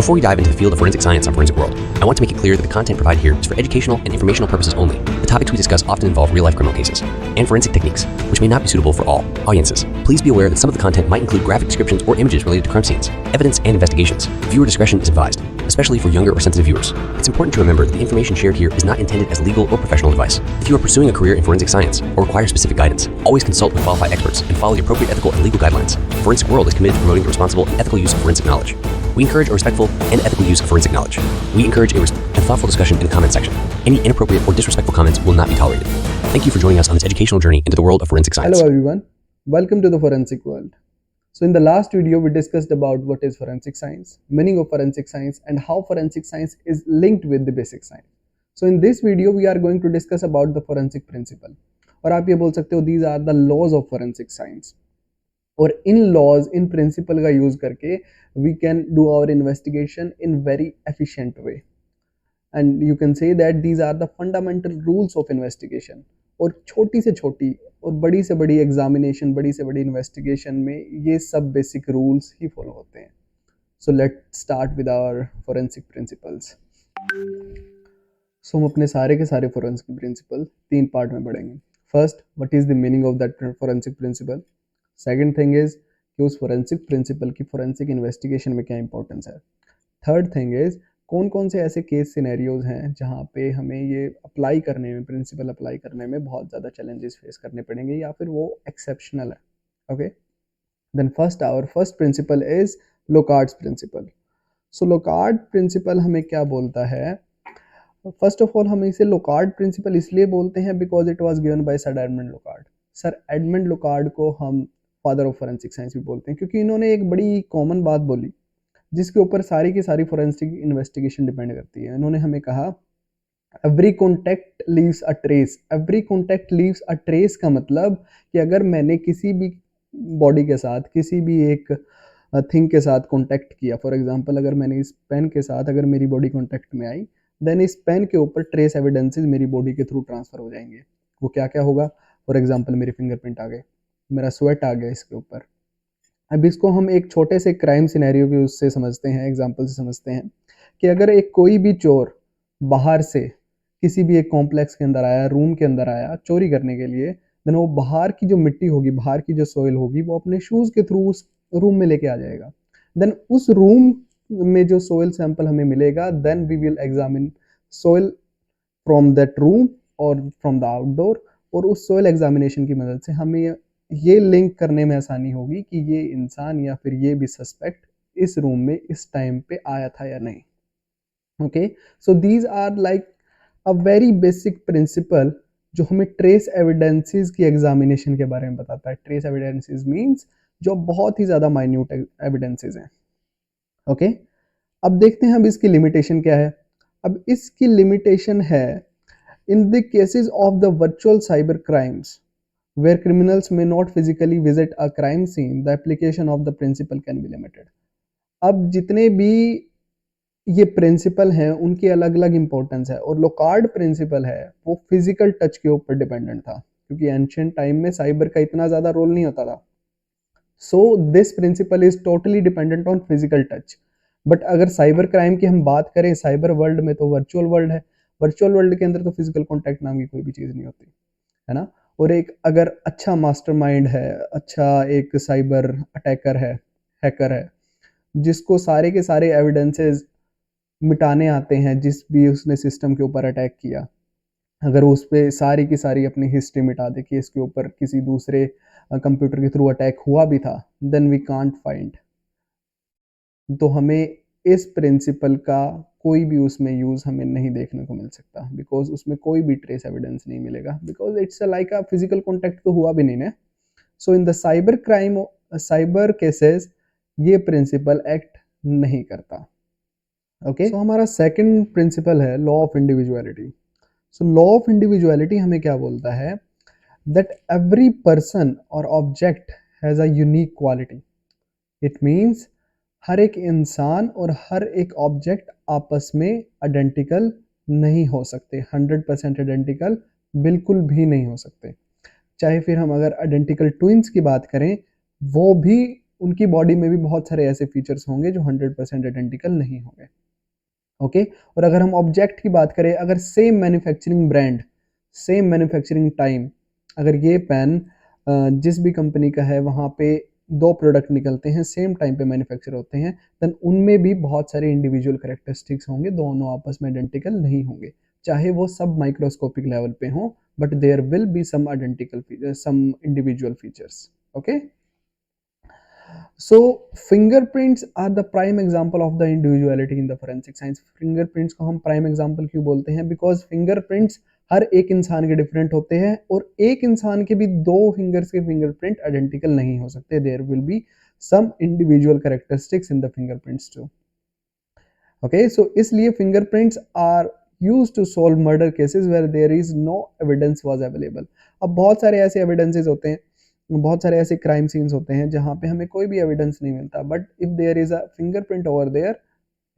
Before we dive into the field of forensic science on Forensic World, I want to make it clear that the content provided here is for educational and informational purposes only. The topics we discuss often involve real-life criminal cases and forensic techniques, which may not be suitable for all audiences. Please be aware that some of the content might include graphic descriptions or images related to crime scenes, evidence, and investigations. Viewer discretion is advised, especially for younger or sensitive viewers. It's important to remember that the information shared here is not intended as legal or professional advice. If you are pursuing a career in forensic science or require specific guidance, always consult with qualified experts and follow the appropriate ethical and legal guidelines. Forensic World is committed to promoting the responsible and ethical use of forensic knowledge. We encourage a respectful and ethical use of forensic knowledge. We encourage a thoughtful discussion in the comment section. Any inappropriate or disrespectful comments will not be tolerated. Thank you for joining us on this educational journey into the world of forensic science. Hello everyone, welcome to the Forensic World. So in the last video, we discussed about what is forensic science, meaning of forensic science, and how forensic science is linked with the basic science. So in this video, we are going to discuss about the forensic principle. और आप ये बोल सकते हो these are the laws of forensic science. और इन laws, इन principle का use करके we can do our investigation in very efficient way. And you can say that these are the fundamental rules of investigation. और छोटी से छोटी और बड़ी से बड़ी एग्जामिनेशन, बड़ी से बड़ी इन्वेस्टिगेशन में ये सब बेसिक रूल्स ही फॉलो होते हैं. So let's start with our forensic principles. So हम अपने सारे के सारे फोरेंसिक प्रिंसिपल 3 पार्ट में पढ़ेंगे. First, what is the meaning of that forensic principle. Second thing is कि उस फोरेंसिक प्रिंसिपल की फोरेंसिक इन्वेस्टिगेशन में क्या इंपॉर्टेंस है. थर्ड थिंग इज कौन कौन से ऐसे केस सिनेरियोज हैं जहाँ पे हमें ये अप्लाई करने में, प्रिंसिपल अप्लाई करने में बहुत ज़्यादा चैलेंजेस फेस करने पड़ेंगे या फिर वो एक्सेप्शनल है. Okay, then our first principle is Locard's principle. So Locard principle हमें क्या बोलता है. फर्स्ट ऑफ ऑल हम इसे लोकार्ड प्रिंसिपल इसलिए बोलते हैं because it was given by sir Edmond Locard. Sir Edmond Locard को हम फादर ऑफ फोरेंसिक साइंस भी बोलते हैं क्योंकि इन्होंने एक बड़ी कॉमन बात बोली जिसके ऊपर सारी की सारी फोरेंसिक इन्वेस्टिगेशन डिपेंड करती है. इन्होंने हमें कहा every contact leaves a trace. Every contact leaves a trace का मतलब कि अगर मैंने किसी भी बॉडी के साथ, किसी भी एक थिंग के साथ कॉन्टैक्ट किया, फॉर एग्जांपल अगर मैंने इस पेन के साथ अगर मेरी बॉडी कॉन्टैक्ट में आई, देन इस पेन के ऊपर ट्रेस एविडेंसेस मेरी बॉडी के थ्रू ट्रांसफर हो जाएंगे. वो क्या क्या होगा. फॉर एग्जांपल मेरे फिंगरप्रिंट आ गए, मेरा स्वेट आ गया इसके ऊपर. अब इसको हम एक छोटे से क्राइम सिनेरियो के उससे समझते हैं, एग्जांपल से समझते हैं कि अगर एक कोई भी चोर बाहर से किसी भी एक कॉम्प्लेक्स के अंदर आया, रूम के अंदर आया चोरी करने के लिए, देन वो बाहर की जो मिट्टी होगी, बाहर की जो सोइल होगी, वो अपने शूज़ के थ्रू उस रूम में लेके आ जाएगा. देन उस रूम में जो सोइल सैंपल हमें मिलेगा, then we will examine soil from that room और फ्रॉम द आउटडोर. और उस सोइल एग्जामिनेशन की मदद से हमें ये लिंक करने में आसानी होगी कि ये इंसान या फिर ये भी सस्पेक्ट इस रूम में इस टाइम पे आया था या नहीं. Okay, so these are like a very basic principle जो हमें ट्रेस एविडेंसेस की एग्जामिनेशन के बारे में बताता है. ट्रेस एविडेंसेस मींस जो बहुत ही ज़्यादा माइन्यूट एविडेंसेस हैं. ओके, अब देखते हैं अब इसकी लिमिटेशन क्या है. अब इसकी लिमिटेशन है in the cases of the virtual cyber crimes where criminals may not physically visit a crime scene, the application of the principle can be limited. अब जितने भी ये प्रिंसिपल हैं उनकी अलग अलग इंपॉर्टेंस है और लोकार्ड प्रिंसिपल है वो फिजिकल टच के ऊपर डिपेंडेंट था क्योंकि एंशिएंट टाइम में साइबर का इतना ज़्यादा रोल नहीं होता था. So this principle is totally dependent on physical touch. But अगर साइबर क्राइम की हम बात करें, साइबर वर्ल्ड में तो वर्चुअल वर्ल्ड है. वर्चुअल वर्ल्ड के अंदर तो फिजिकल कॉन्टैक्ट नाम की कोई भी चीज़ नहीं होती है ना. और एक अगर अच्छा मास्टरमाइंड है, अच्छा एक साइबर अटैकर है, हैकर है, जिसको सारे के सारे एविडेंसेस मिटाने आते हैं, जिस भी उसने सिस्टम के ऊपर अटैक किया, अगर उस पर सारी की सारी अपनी हिस्ट्री मिटा दे कि इसके ऊपर किसी दूसरे कंप्यूटर के थ्रू अटैक हुआ भी था, देन वी कांट फाइंड. तो हमें इस प्रिंसिपल का कोई भी उसमें यूज़ हमें नहीं देखने को मिल सकता बिकॉज उसमें कोई भी ट्रेस एविडेंस नहीं मिलेगा because it's like a physical contact तो हुआ भी नहीं ना. So in the cyber crime, cyber cases ये प्रिंसिपल एक्ट नहीं करता. ओके, सो हमारा सेकंड प्रिंसिपल है law of individuality. So law of individuality हमें क्या बोलता है दैट एवरी पर्सन और object has a unique quality. It means हर एक इंसान और हर एक ऑब्जेक्ट आपस में आइडेंटिकल नहीं हो सकते. 100% आइडेंटिकल बिल्कुल भी नहीं हो सकते. चाहे फिर हम अगर आइडेंटिकल ट्विंस की बात करें, वो भी उनकी बॉडी में भी बहुत सारे ऐसे फीचर्स होंगे जो 100% आइडेंटिकल नहीं होंगे। ओके, और अगर हम ऑब्जेक्ट की बात करें, अगर same manufacturing brand, same manufacturing time, अगर ये पेन जिस भी कंपनी का है वहाँ पे दो प्रोडक्ट निकलते हैं, सेम टाइम पे मैन्युफैक्चर होते हैं, देन उनमें भी बहुत सारे इंडिविजुअल करेक्टरिस्टिक्स होंगे, दोनों आपस में आइडेंटिकल नहीं होंगे, चाहे वो सब माइक्रोस्कोपिक लेवल पे हों, but there will be some identical features, some individual features. Okay, so fingerprints are the prime example of the individuality in the forensic science। fingerprints को हम prime example क्यों बोलते हैं? because fingerprints हर एक इंसान के डिफरेंट होते हैं, और एक इंसान के भी दो फिंगर्स के फिंगरप्रिंट आइडेंटिकल नहीं हो सकते। There will be some individual characteristics in the fingerprints too. Okay, so इसलिए fingerprints are used to solve murder cases where there is no evidence was available. अब बहुत सारे ऐसे एविडेंसेस होते हैं, बहुत सारे ऐसे क्राइम सीन्स होते हैं जहाँ पे हमें कोई भी एविडेंस नहीं मिलता, but if there is a fingerprint over there,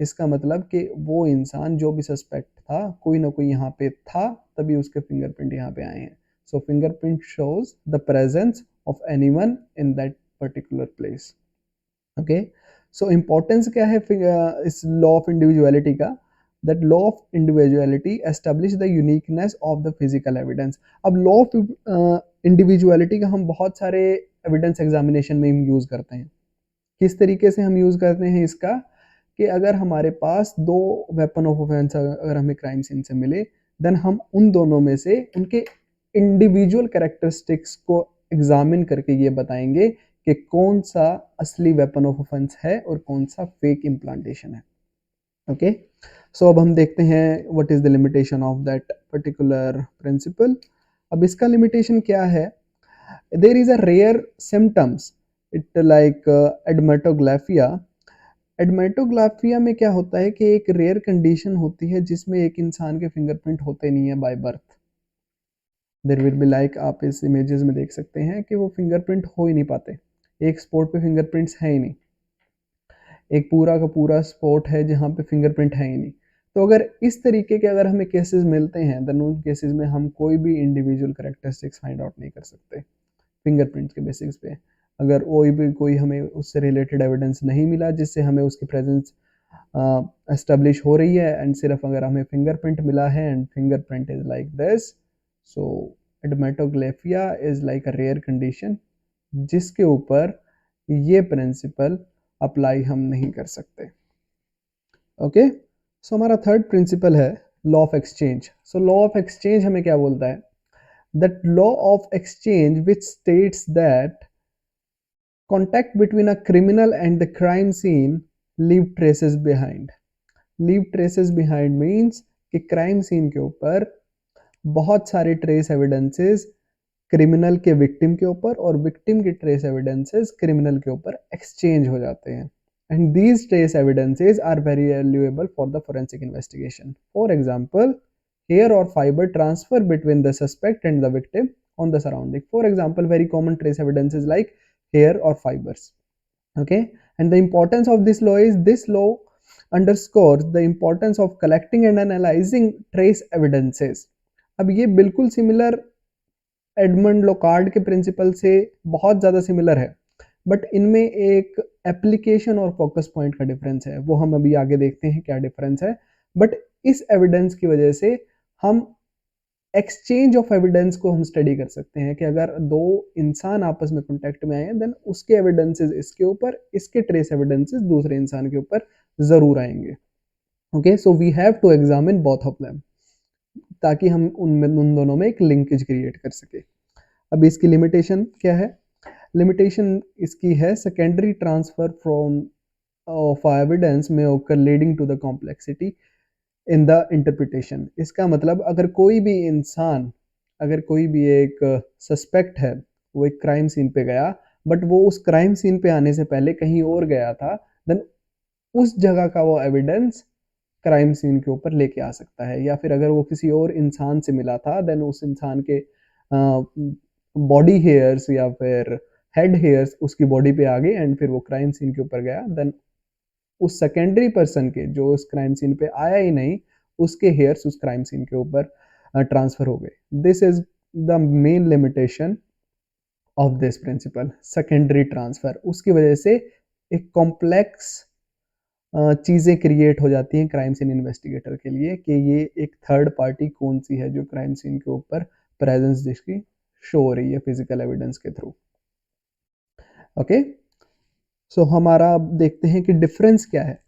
इसका मतलब कि वो इंसान जो भी सस्पेक्ट था, कोई ना कोई यहाँ पे था, तभी उसके फिंगरप्रिंट यहाँ पे आए हैं। So fingerprint shows the presence of anyone in that particular place. Okay, so importance क्या है इस लॉ ऑफ इंडिविजुअलिटी का? That law of individuality establish the uniqueness of the physical evidence. अब लॉ ऑफ इंडिविजुअलिटी का हम बहुत सारे evidence examination में यूज़ करते हैं। किस तरीके से हम यूज़ करते हैं इसका? कि अगर हमारे पास दो वेपन ऑफ ऑफेंस अगर हमें क्राइम सीन से मिले, देन हम उन दोनों में से उनके इंडिविजुअल कैरेक्टरिस्टिक्स को एग्जामिन करके ये बताएंगे कि कौन सा असली वेपन ऑफ ऑफेंस है और कौन सा फेक इम्प्लांटेशन है। ओके, सो अब हम देखते हैं what is the limitation of that particular principle. अब इसका लिमिटेशन क्या है? There is a rare symptoms it like adermatoglyphia. Adermatoglyphia में क्या होता है कि एक रेयर कंडीशन होती है जिसमें एक इंसान के फिंगरप्रिंट होते नहीं है by birth. There will be like, आप इस इमेजेस में देख सकते हैं कि वो फिंगरप्रिंट हो ही नहीं पाते, एक स्पॉट पे फिंगरप्रिंट्स है ही नहीं, एक पूरा का पूरा स्पॉट है जहाँ पे फिंगरप्रिंट है ही नहीं। तो अगर इस तरीके के अगर हमें केसेस मिलते हैं, देन उन केसेस में हम कोई भी इंडिविजुअल करेक्टरिस्टिक्स फाइंड आउट नहीं कर सकते फिंगरप्रिंट्स के बेसिस पे। अगर कोई हमें उससे रिलेटेड एविडेंस नहीं मिला जिससे हमें उसकी प्रेजेंस एस्टेब्लिश हो रही है, एंड सिर्फ अगर हमें फिंगरप्रिंट मिला है and fingerprint is like this, so adermatoglyphia is like a rare condition जिसके ऊपर ये प्रिंसिपल अप्लाई हम नहीं कर सकते। ओके, सो हमारा थर्ड प्रिंसिपल है law of exchange. So law of exchange हमें क्या बोलता है? That law of exchange which states that contact between a criminal and the crime scene leave traces behind। leave traces behind means कि crime scene के ऊपर बहुत सारे trace evidences criminal के विक्टिम के ऊपर और विक्टिम के ट्रेस एविडेंसेस क्रिमिनल के ऊपर एक्सचेंज हो जाते हैं, and these trace evidences are very valuable for the forensic investigation। for example, hair or fiber transfer between the suspect and the victim on the surrounding। for example, very common trace evidences like hair or fibers। okay, and the importance of this law is this law underscores the importance of collecting and analyzing trace evidences। अब ये बिल्कुल similar Edmond Locard के principal से बहुत ज़्यादा similar है, but इनमें एक एप्लीकेशन और फोकस पॉइंट का डिफरेंस है, वो हम अभी आगे देखते हैं क्या डिफरेंस है। बट इस एविडेंस की वजह से हम एक्सचेंज ऑफ एविडेंस को हम स्टडी कर सकते हैं कि अगर दो इंसान आपस में कांटेक्ट में आए हैं, देन उसके एविडेंसेस इसके ऊपर, इसके ट्रेस एविडेंसेस दूसरे इंसान के ऊपर ज़रूर आएंगे। Okay, so we have to examine both of them ताकि हम उन दोनों में एक लिंकेज क्रिएट कर सके। अब इसकी लिमिटेशन क्या है? लिमिटेशन इसकी है secondary transfer from of evidence में occur leading to the complexity in the interpretation. इसका मतलब अगर कोई भी इंसान, अगर कोई भी एक सस्पेक्ट है, वो एक क्राइम सीन पे गया, बट वो उस क्राइम सीन पे आने से पहले कहीं और गया था, देन उस जगह का वो एविडेंस क्राइम सीन के ऊपर लेके आ सकता है। या फिर अगर वो किसी और इंसान से मिला था, देन उस इंसान के बॉडी हेयर्स या फिर हेड हेयर्स उसकी बॉडी पे आ गए एंड फिर वो क्राइम सीन के ऊपर गया, देन उस सेकेंडरी पर्सन के जो उस क्राइम सीन पे आया ही नहीं, उसके हेयर्स उस क्राइम सीन के ऊपर ट्रांसफर हो गए। This is the main limitation of this principle, secondary transfer. उसकी वजह से एक कॉम्प्लेक्स चीज़ें क्रिएट हो जाती हैं क्राइम सीन इन्वेस्टिगेटर के लिए कि ये एक थर्ड पार्टी कौन सी है जो क्राइम सीन के ऊपर प्रेजेंस जिसकी शो हो रही है फिजिकल एविडेंस के थ्रू। ओके, सो हमारा अब देखते हैं कि डिफरेंस क्या है।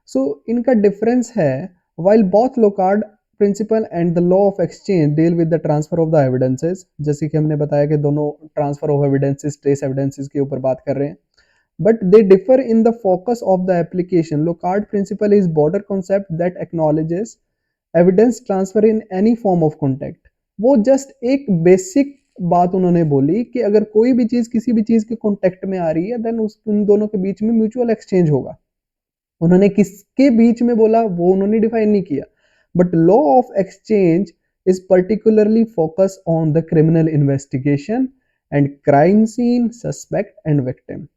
सो इनका डिफरेंस है, while both Locard principle and the law of exchange deal with the transfer of the evidences, जैसे कि हमने बताया कि दोनों transfer of evidences, trace evidences के ऊपर बात कर रहे हैं, but they differ in the focus of the application. Locard principle is broader concept that acknowledges evidence transfer in any form of contact. वो जस्ट एक बेसिक बात उन्होंने बोली कि अगर कोई भी चीज किसी भी चीज के कॉन्टेक्ट में आ रही है देन उन दोनों के बीच में म्यूचुअल एक्सचेंज होगा। उन्होंने किसके बीच में बोला वो उन्होंने डिफाइन नहीं किया, but law of exchange is particularly focused on the criminal investigation and crime scene, suspect and victim.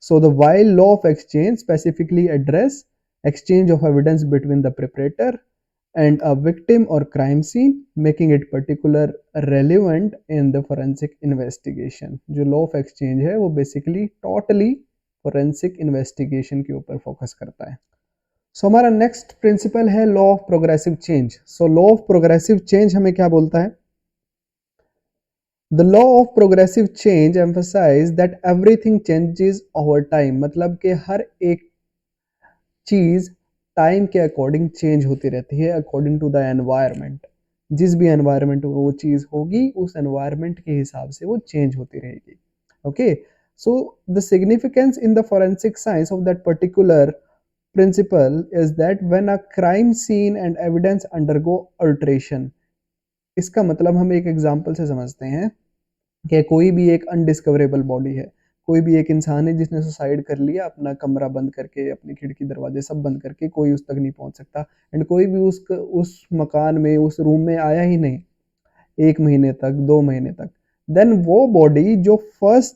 So the while law of exchange specifically address exchange of evidence between the perpetrator and a victim or crime scene, making it particular relevant in the forensic investigation. जो law of exchange है वो basically totally forensic investigation के ऊपर focus करता है। So हमारा next principle है law of progressive change. So law of progressive change हमें क्या बोलता है? The law of progressive change emphasize that everything changes over time, मतलब कि हर एक चीज टाइम के अकॉर्डिंग चेंज होती रहती है अकॉर्डिंग टू द एनवायरनमेंट। जिस भी एनवायरनमेंट में वो चीज होगी उस एनवायरनमेंट के हिसाब से वो चेंज होती रहेगी। Okay, so the significance in the forensic science of that particular principle is that when a crime scene and evidence undergo alteration, इसका मतलब हम एक एग्जांपल से समझते हैं कि कोई भी एक अनडिस्कवरेबल बॉडी है, कोई भी एक इंसान है जिसने सुसाइड कर लिया, अपना कमरा बंद करके, अपनी खिड़की दरवाजे सब बंद करके, कोई उस तक नहीं पहुंच सकता एंड कोई भी उस मकान में उस रूम में आया ही नहीं 1 महीने तक 2 महीने तक, देन वो बॉडी जो फर्स्ट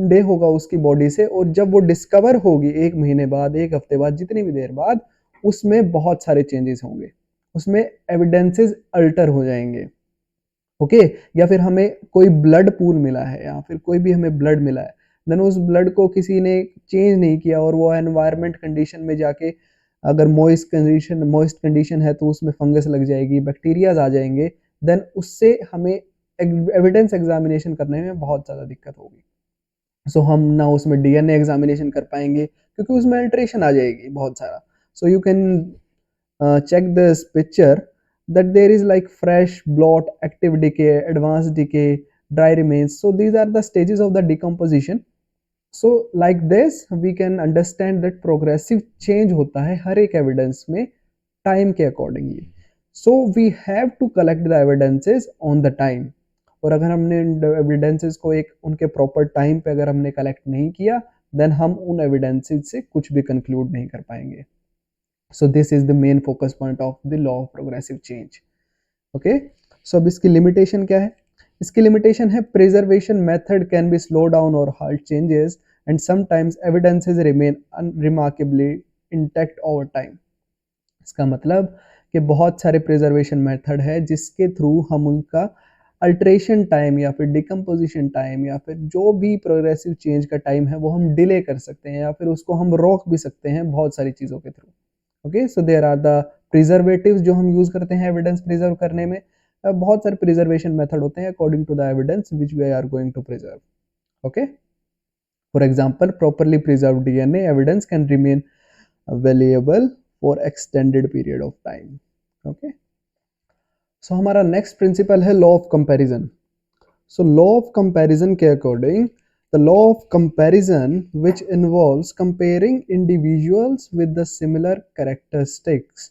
डे होगा उसकी बॉडी से और जब वो डिस्कवर होगी 1 महीने बाद 1 हफ्ते बाद जितनी भी देर बाद, उसमें बहुत सारे चेंजेस होंगे, उसमें एविडेंसेस अल्टर हो जाएंगे। ओके, या फिर हमें कोई ब्लड पूल मिला है या फिर कोई भी हमें ब्लड मिला है, देन उस ब्लड को किसी ने चेंज नहीं किया और वो एनवायरनमेंट कंडीशन में जाके अगर मॉइस्ट कंडीशन है तो उसमें फंगस लग जाएगी, बैक्टीरियाज आ जाएंगे, देन उससे हमें एविडेंस एग्जामिनेशन करने में बहुत ज़्यादा दिक्कत होगी। सो हम ना उसमें डीएनए एग्जामिनेशन कर पाएंगे क्योंकि उसमें अल्ट्रेशन आ जाएगी बहुत सारा। So you can check this picture that there is like fresh, blot, active decay, advanced decay, dry remains. So these are the stages of the decomposition. So like this we can understand that progressive change होता है हर एक evidence में time के accordingly. So we have to collect the evidences on the time. और अगर हमने evidences को एक उनके प्रॉपर टाइम पे अगर हमने कलेक्ट नहीं किया देन हम उन एविडेंसेस से कुछ भी कंक्लूड नहीं कर पाएंगे। So this is the main focus point of the law of progressive change. Okay, so अब इसकी limitation क्या है? इसकी limitation है preservation method can be slow down or halt changes and sometimes evidences remain unremarkably intact over time. इसका मतलब कि बहुत सारे preservation method है जिसके थ्रू हम उनका अल्ट्रेशन टाइम या फिर डिकम्पोजिशन टाइम या फिर जो भी प्रोग्रेसिव चेंज का टाइम है वो हम डिले कर सकते हैं या फिर उसको हम रोक भी सकते हैं बहुत सारी चीज़ों के through. Okay, so there are the preservatives जो हम यूज करते हैं एविडेंस प्रिजर्व करने में। बहुत सारे प्रिजर्वेशन मेथड होते हैं according to the evidence which we are going to preserve. Okay, for example properly preserve DNA evidence can remain available for extended period of time. Okay, so हमारा next principle है law of comparison. So law of comparison के according the law of comparison which involves comparing individuals with the similar characteristics,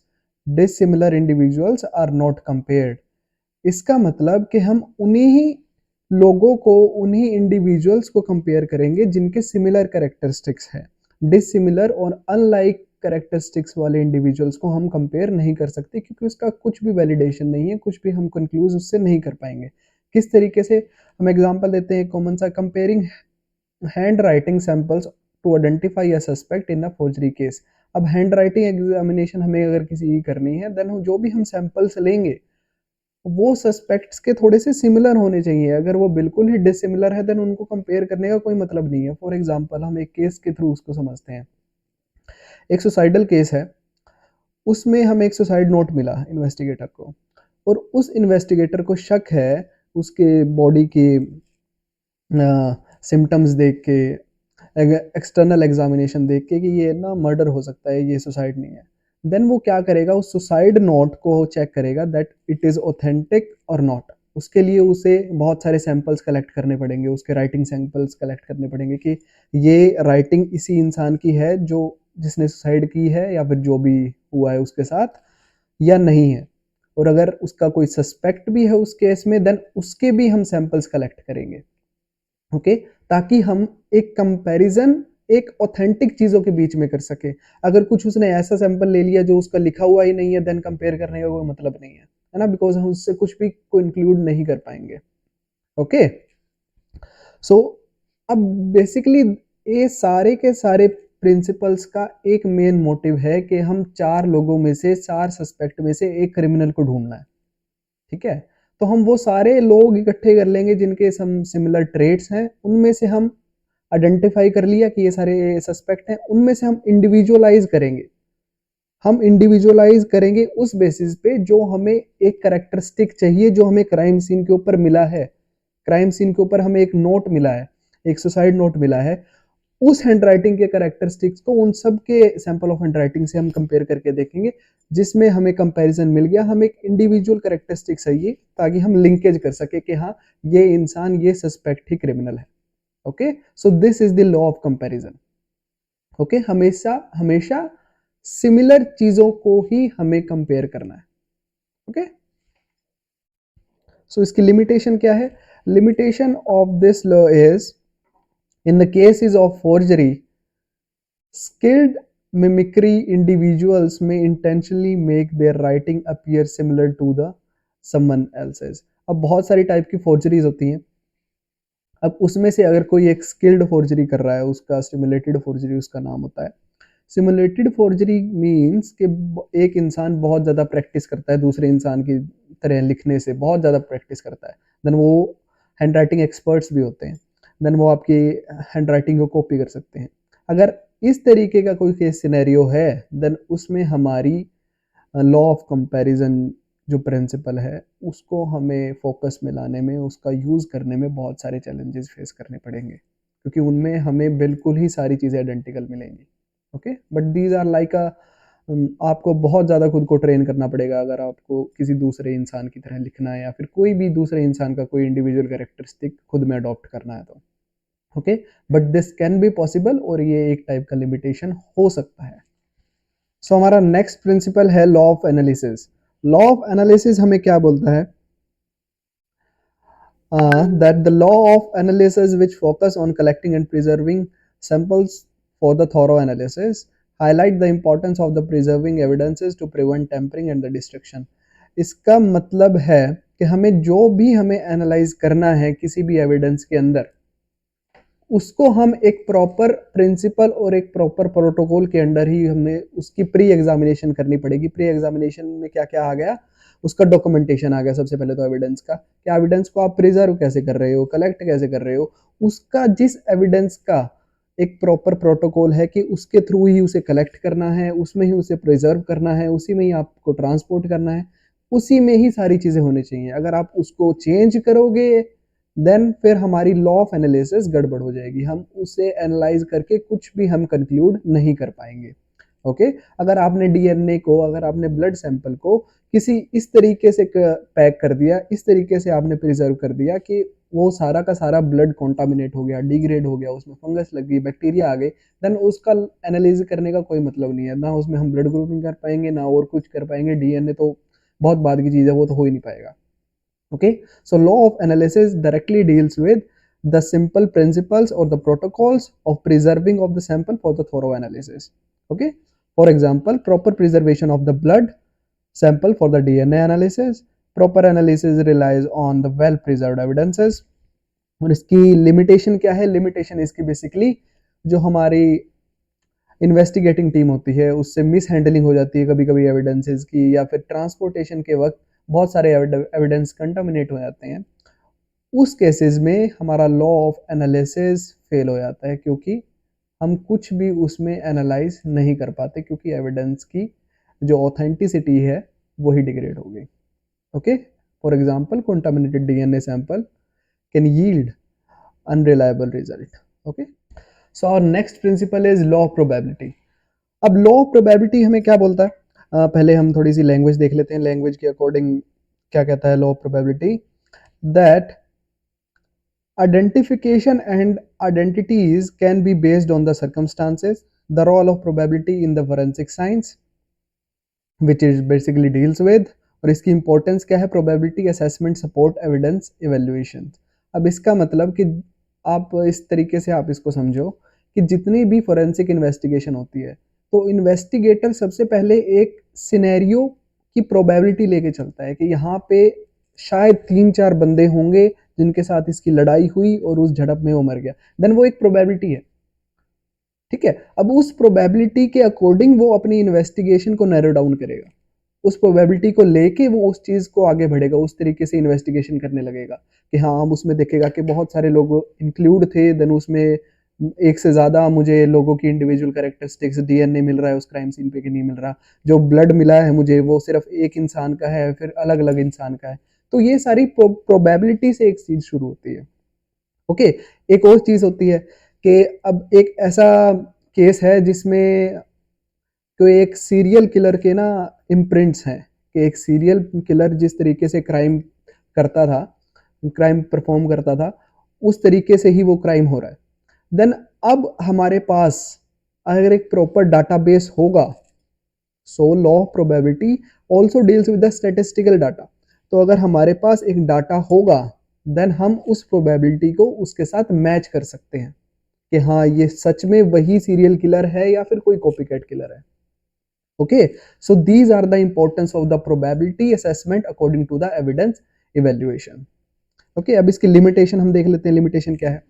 dissimilar individuals are not compared। इसका मतलब कि हम उन्हीं ही लोगों को उन्हीं इंडिविजुअल्स को कंपेयर करेंगे जिनके सिमिलर कैरेक्टरिस्टिक्स है। डिसिमिलर और अनलाइक कैरेक्टरिस्टिक्स वाले इंडिविजुअल्स को हम कंपेयर नहीं कर सकते क्योंकि उसका कुछ भी वैलिडेशन नहीं है, कुछ भी हम कंक्लूज उससे नहीं कर पाएंगे। किस तरीके से, हम एग्जांपल देते हैं कॉमन सा, comparing handwriting samples to identify a suspect in a forgery case. अब हैंड राइटिंग एग्जामिनेशन हमें अगर किसी की करनी है देन जो भी हम सैंपल्स लेंगे वो सस्पेक्ट्स के थोड़े से सिमिलर होने चाहिए। अगर वो बिल्कुल ही डिसिमिलर है देन उनको कंपेयर करने का कोई मतलब नहीं है। फॉर एग्जांपल हम एक केस के थ्रू उसको समझते हैं। एक सुसाइडल केस है, उसमें हमें एक सुसाइड नोट मिला इन्वेस्टिगेटर को, और उस इन्वेस्टिगेटर को शक है उसके बॉडी के सिम्टम्स देख के, एक्सटर्नल एग्जामिनेशन देख के कि ये ना मर्डर हो सकता है, ये सुसाइड नहीं है। देन वो क्या करेगा, उस सुसाइड नोट को चेक करेगा दैट इट इज़ ऑथेंटिक और नॉट। उसके लिए उसे बहुत सारे सैंपल्स कलेक्ट करने पड़ेंगे, उसके राइटिंग सैंपल्स कलेक्ट करने पड़ेंगे कि ये राइटिंग इसी इंसान की है जो जिसने सुसाइड की है या फिर जो भी हुआ है उसके साथ, या नहीं है। और अगर उसका कोई सस्पेक्ट भी है उस केस में देन उसके भी हम सैंपल्स कलेक्ट करेंगे। ओके, ताकि हम एक कंपैरिजन एक ऑथेंटिक चीजों के बीच में कर सके। अगर कुछ उसने ऐसा सैंपल ले लिया जो उसका लिखा हुआ ही नहीं है देन कंपेयर करने का कोई मतलब नहीं है ना, बिकॉज हम उससे कुछ भी को इंक्लूड नहीं कर पाएंगे। ओके, सो अब बेसिकली ये सारे के सारे प्रिंसिपल्स का एक मेन मोटिव है कि हम 4 लोगों में से 4 सस्पेक्ट में से एक क्रिमिनल को ढूंढना है। ठीक है, तो हम वो सारे लोग इकट्ठे कर लेंगे जिनके सम सिमिलर ट्रेड्स हैं, उनमें से हम आइडेंटिफाई कर लिया कि ये सारे सस्पेक्ट हैं, उनमें से हम इंडिविजुअलाइज करेंगे। हम इंडिविजुअलाइज करेंगे उस बेसिस पे जो हमें एक कैरेक्टरिस्टिक चाहिए जो हमें क्राइम सीन के ऊपर मिला है। क्राइम सीन के ऊपर हमें एक नोट मिला है, एक सुसाइड नोट मिला है, उस हैंडराइटिंग के कैरेक्टरिस्टिक्स को उन सब के सैंपल ऑफ हैंडराइटिंग से हम कंपेयर करके देखेंगे, जिसमें हमें कंपैरिजन मिल गया, हम एक इंडिविजुअल कैरेक्टरिस्टिक चाहिए ताकि हम लिंकेज कर सके कि हाँ ये इंसान ये सस्पेक्ट ही क्रिमिनल है। Okay, so this is the law of comparison. Okay, हमेशा हमेशा सिमिलर चीजों को ही हमें कंपेयर करना है। ओके, सो इसकी लिमिटेशन क्या है? Limitation of this law is in the cases of forgery, skilled mimicry individuals may intentionally make their writing appear similar to the someone else's। अब बहुत सारी टाइप की फोर्जरीज होती हैं। अब उसमें से अगर कोई एक स्किल्ड फोर्जरी कर रहा है, उसका सिमुलेटेड फोर्जरी उसका नाम होता है। सिमुलेटेड फोर्जरी मीन्स कि एक इंसान बहुत ज़्यादा प्रैक्टिस करता है, दूसरे इंसान की तरह लिखने से बहुत ज़्यादा प्रैक्टिस करता है, देन वो हैंड राइटिंग एक्सपर्ट्स भी होते हैं, देन वो आपकी हैंड राइटिंग को कॉपी कर सकते हैं। अगर इस तरीके का कोई केस सिनेरियो है देन उसमें हमारी लॉ ऑफ कंपैरिजन जो प्रिंसिपल है उसको हमें फोकस में लाने में, उसका यूज़ करने में बहुत सारे चैलेंजेस फेस करने पड़ेंगे, क्योंकि उनमें हमें बिल्कुल ही सारी चीज़ें आइडेंटिकल मिलेंगी। Okay, but these are like आपको बहुत ज़्यादा खुद को ट्रेन करना पड़ेगा अगर आपको किसी दूसरे इंसान की तरह लिखना है या फिर कोई भी दूसरे इंसान का कोई इंडिविजुअल कैरेक्टरिस्टिक खुद में अडॉप्ट करना है तो। Okay, but this can be possible, और ये एक टाइप का लिमिटेशन हो सकता है। सो हमारा नेक्स्ट प्रिंसिपल है law of analysis. Law of analysis हमें क्या बोलता है? That the law of analysis which focus on collecting and preserving samples for the thorough analysis highlight the importance of the preserving evidences to prevent tampering and the destruction। इसका मतलब है कि हमें जो भी हमें एनालाइज करना है किसी भी एविडेंस के अंदर, उसको हम एक प्रॉपर प्रिंसिपल और एक प्रॉपर प्रोटोकॉल के अंडर ही हमें उसकी प्री एग्जामिनेशन करनी पड़ेगी। प्री एग्जामिनेशन में क्या क्या आ गया? उसका डॉक्यूमेंटेशन आ गया सबसे पहले तो एविडेंस का, कि एविडेंस को आप प्रिजर्व कैसे कर रहे हो, कलेक्ट कैसे कर रहे हो, उसका जिस एविडेंस का एक प्रॉपर प्रोटोकॉल है कि उसके थ्रू ही उसे कलेक्ट करना है, उसमें ही उसे प्रिजर्व करना है, उसी में ही आपको ट्रांसपोर्ट करना है, उसी में ही सारी चीज़ें होनी चाहिए। अगर आप उसको चेंज करोगे देन फिर हमारी लॉ ऑफ एनालिसिस गड़बड़ हो जाएगी, हम उसे एनालाइज करके कुछ भी हम कंक्लूड नहीं कर पाएंगे। ओके, अगर आपने डीएनए को, अगर आपने ब्लड सैंपल को किसी इस तरीके से पैक कर दिया, इस तरीके से आपने प्रिजर्व कर दिया कि वो सारा का सारा ब्लड कॉन्टामिनेट हो गया, डिग्रेड हो गया, उसमें फंगस लग गई, बैक्टीरिया आ गए, देन उसका एनालिसिस करने का कोई मतलब नहीं है। ना उसमें हम ब्लड ग्रुपिंग कर पाएंगे ना और कुछ कर पाएंगे, डीएनए तो बहुत बाद की चीज़ है, वो तो हो ही नहीं पाएगा। Okay, so law of analysis directly deals with the simple principles or the protocols of preserving of the sample for the thorough analysis. Okay, for example, proper preservation of the blood sample for the DNA analysis, proper analysis relies on the well preserved evidences। और इसकी limitation क्या है? Limitation इसकी basically जो हमारी investigating team होती है उससे मिस हैंडलिंग हो जाती है कभी कभी एविडेंसेस की, या फिर ट्रांसपोर्टेशन के वक्त बहुत सारे एविडेंस कंटामिनेट हो जाते हैं, उस केसेस में हमारा लॉ ऑफ एनालिसिस फेल हो जाता है, क्योंकि हम कुछ भी उसमें एनालाइज नहीं कर पाते, क्योंकि एविडेंस की जो ऑथेंटिसिटी है वो ही डिग्रेड हो गई। Okay, for example contaminated DNA sample can yield unreliable result. Okay, so our next principle is law of probability. अब लॉ ऑफ प्रोबेबिलिटी हमें क्या बोलता है, पहले हम थोड़ी सी लैंग्वेज देख लेते हैं, लैंग्वेज के अकॉर्डिंग क्या कहता है law of probability, that identification and identities can be based on the circumstances. The role of probability in the forensic science, which is basically deals with, और इसकी इंपॉर्टेंस क्या है, probability assessment support evidence evaluation. अब इसका मतलब कि आप इस तरीके से आप इसको समझो कि जितनी भी फोरेंसिक इन्वेस्टिगेशन होती है, तो इन्वेस्टिगेटर सबसे पहले एक सिनेरियो की प्रोबेबिलिटी लेके चलता है कि यहाँ पे शायद 3-4 बंदे होंगे जिनके साथ इसकी लड़ाई हुई और उस झड़प में वो मर गया, देन वो एक प्रोबेबिलिटी है, ठीक है। अब उस प्रोबेबिलिटी के अकॉर्डिंग वो अपनी इन्वेस्टिगेशन को नैरो डाउन करेगा, उस प्रोबेबिलिटी को लेके वो उस चीज़ को आगे बढ़ेगा, उस तरीके से इन्वेस्टिगेशन करने लगेगा कि हाँ, हम उसमें देखेगा कि बहुत सारे लोग इंक्लूड थे, देन उसमें एक से ज़्यादा मुझे लोगों की इंडिविजुअल कैरेक्टरिस्टिक्स डीएनए मिल रहा है उस क्राइम सीन पे कि नहीं मिल रहा, जो ब्लड मिला है मुझे वो सिर्फ एक इंसान का है, फिर अलग अलग इंसान का है। तो ये सारी प्रोबेबिलिटी से एक चीज़ शुरू होती है। ओके, एक और चीज़ होती है कि अब एक ऐसा केस है जिसमें कोई एक सीरियल किलर के ना इम्प्रिंट्स हैं, कि एक सीरियल किलर जिस तरीके से क्राइम करता था, क्राइम परफॉर्म करता था, उस तरीके से ही वो क्राइम हो रहा है। देन अब हमारे पास अगर एक प्रॉपर डाटाबेस होगा, सो law of probability also deals with the statistical data, तो अगर हमारे पास एक डाटा होगा, देन हम उस प्रोबेबिलिटी को उसके साथ मैच कर सकते हैं कि हाँ, ये सच में वही सीरियल किलर है या फिर कोई कॉपीकैट किलर है। Okay, so these are the importance of the probability assessment according to the evidence evaluation. Okay, अब इसकी limitation हम देख लेते हैं, limitation क्या है।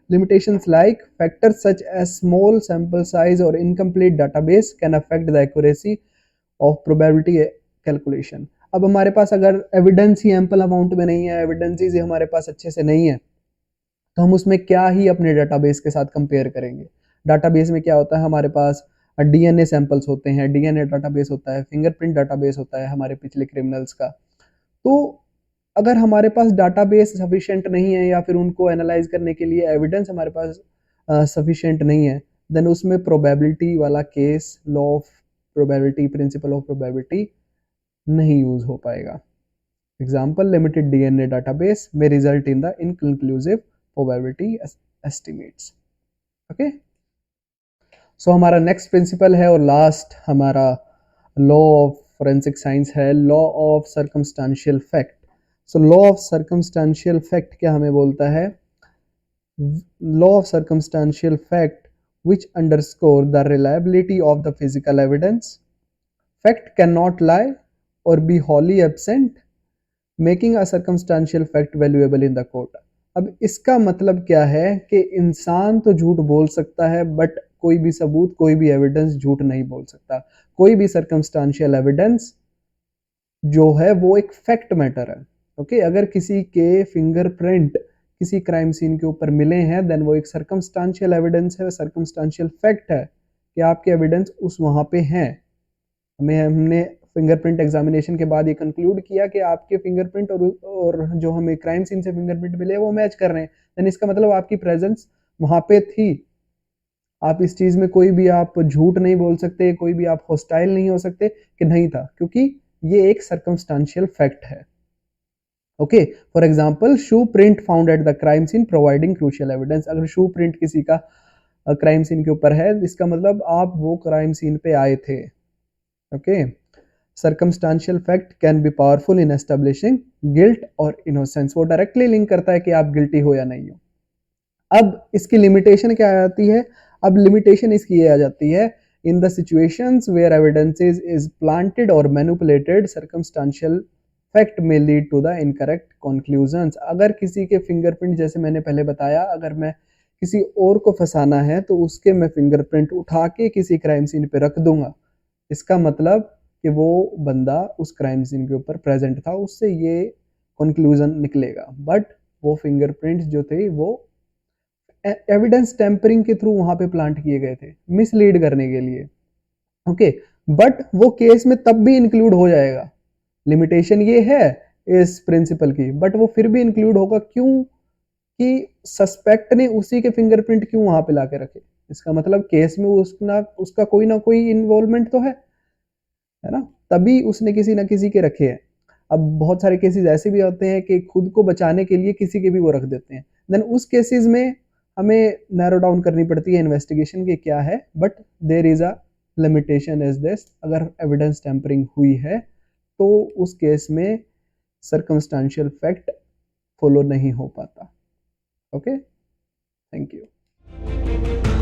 Limitations like factors such as small sample size or incomplete database can affect the accuracy of probability calculation. अब हमारे पास अगर एविडेंस ही एम्पल अमाउंट में नहीं है, एविडेंसेस ही हमारे पास अच्छे से नहीं है, तो हम उसमें क्या ही अपने डाटाबेस के साथ कंपेयर करेंगे। डाटाबेस में क्या होता है, हमारे पास डीएनए सैंपल्स होते हैं, डीएनए डाटाबेस होता है, फिंगरप्रिंट डाटाबेस होता है हमारे पिछले क्रिमिनल्स का। तो अगर हमारे पास डाटाबेस सफिशिएंट नहीं है या फिर उनको एनालाइज करने के लिए एविडेंस हमारे पास सफिशिएंट नहीं है, देन उसमें प्रोबेबिलिटी वाला case, law of probability, principle of probability नहीं यूज हो पाएगा। एग्जाम्पल, लिमिटेड डीएनए डाटाबेस में result in the inconclusive probability estimates. Okay, so हमारा नेक्स्ट प्रिंसिपल है और लास्ट हमारा लॉ ऑफ फोरेंसिक साइंस है, law of circumstantial fact. So law of circumstantial fact क्या हमें बोलता है, law of circumstantial fact which underscore the reliability of the physical evidence. Fact cannot lie or be wholly absent, making a circumstantial fact valuable in the court. अब इसका मतलब क्या है कि इंसान तो झूठ बोल सकता है, बट कोई भी सबूत, कोई भी एविडेंस झूठ नहीं बोल सकता। कोई भी सर्कमस्टांशियल एविडेंस जो है वो एक फैक्ट मैटर है। ओके, अगर किसी के फिंगरप्रिंट किसी क्राइम सीन के ऊपर मिले हैं, देन वो एक सर्कमस्टांशियल एविडेंस है, सर्कमस्टांशियल फैक्ट है कि आपके एविडेंस उस वहाँ पे हैं। हमने फिंगरप्रिंट एग्जामिनेशन के बाद ये कंक्लूड किया कि आपके फिंगरप्रिंट और जो हमें क्राइम सीन से फिंगरप्रिंट मिले वो मैच कर रहे हैं, देन इसका मतलब आपकी प्रेजेंस वहाँ पे थी। आप इस चीज़ में कोई भी आप झूठ नहीं बोल सकते, कोई भी आप हॉस्टाइल नहीं हो सकते कि नहीं था, क्योंकि ये एक सर्कमस्टांशियल फैक्ट है। Okay, for example, shoe print found at the crime scene providing crucial evidence. अगर शू प्रिंट किसी का क्राइम सीन के ऊपर है, इसका मतलब आप वो क्राइम सीन पे आए थे। Okay, circumstantial fact can be powerful in establishing guilt और इनोसेंस। वो डायरेक्टली लिंक करता है कि आप गिल्टी हो या नहीं हो। अब इसकी लिमिटेशन क्या आ जाती है, अब लिमिटेशन इसकी ये आ जाती है, in the situations where evidences is planted और मैनिपुलेटेड, सर्कमस्टांशियल फैक्ट में lead to the incorrect conclusions. अगर किसी के फिंगरप्रिंट, जैसे मैंने पहले बताया, अगर मैं किसी और को फंसाना है तो उसके मैं फिंगरप्रिंट उठा के किसी क्राइम सीन पे रख दूंगा, इसका मतलब कि वो बंदा उस क्राइम सीन के ऊपर प्रेजेंट था, उससे ये कंक्लूजन निकलेगा। बट वो फिंगरप्रिंट्स जो थे वो एविडेंस टेम्परिंग के थ्रू वहां पे प्लांट किए गए थे, मिसलीड करने के लिए। ओके, बट वो केस में तब भी इंक्लूड हो जाएगा। लिमिटेशन ये है इस प्रिंसिपल की, बट वो फिर भी इंक्लूड होगा। क्यों? कि सस्पेक्ट ने उसी के फिंगरप्रिंट क्यों वहां पे लाके रखे, इसका मतलब केस में उसका कोई ना कोई इन्वॉल्वमेंट तो है ना, तभी उसने किसी ना किसी के रखे हैं। अब बहुत सारे केसेस ऐसे भी होते हैं कि खुद को बचाने के लिए किसी के भी वो रख देते हैं, देन उस केसेस में हमें नैरो डाउन करनी पड़ती है इन्वेस्टिगेशन की क्या है। But there is a limitation is this, अगर एविडेंस टेम्परिंग हुई है तो उस केस में सर्कमस्टेंशियल फैक्ट फॉलो नहीं हो पाता। Okay, thank you.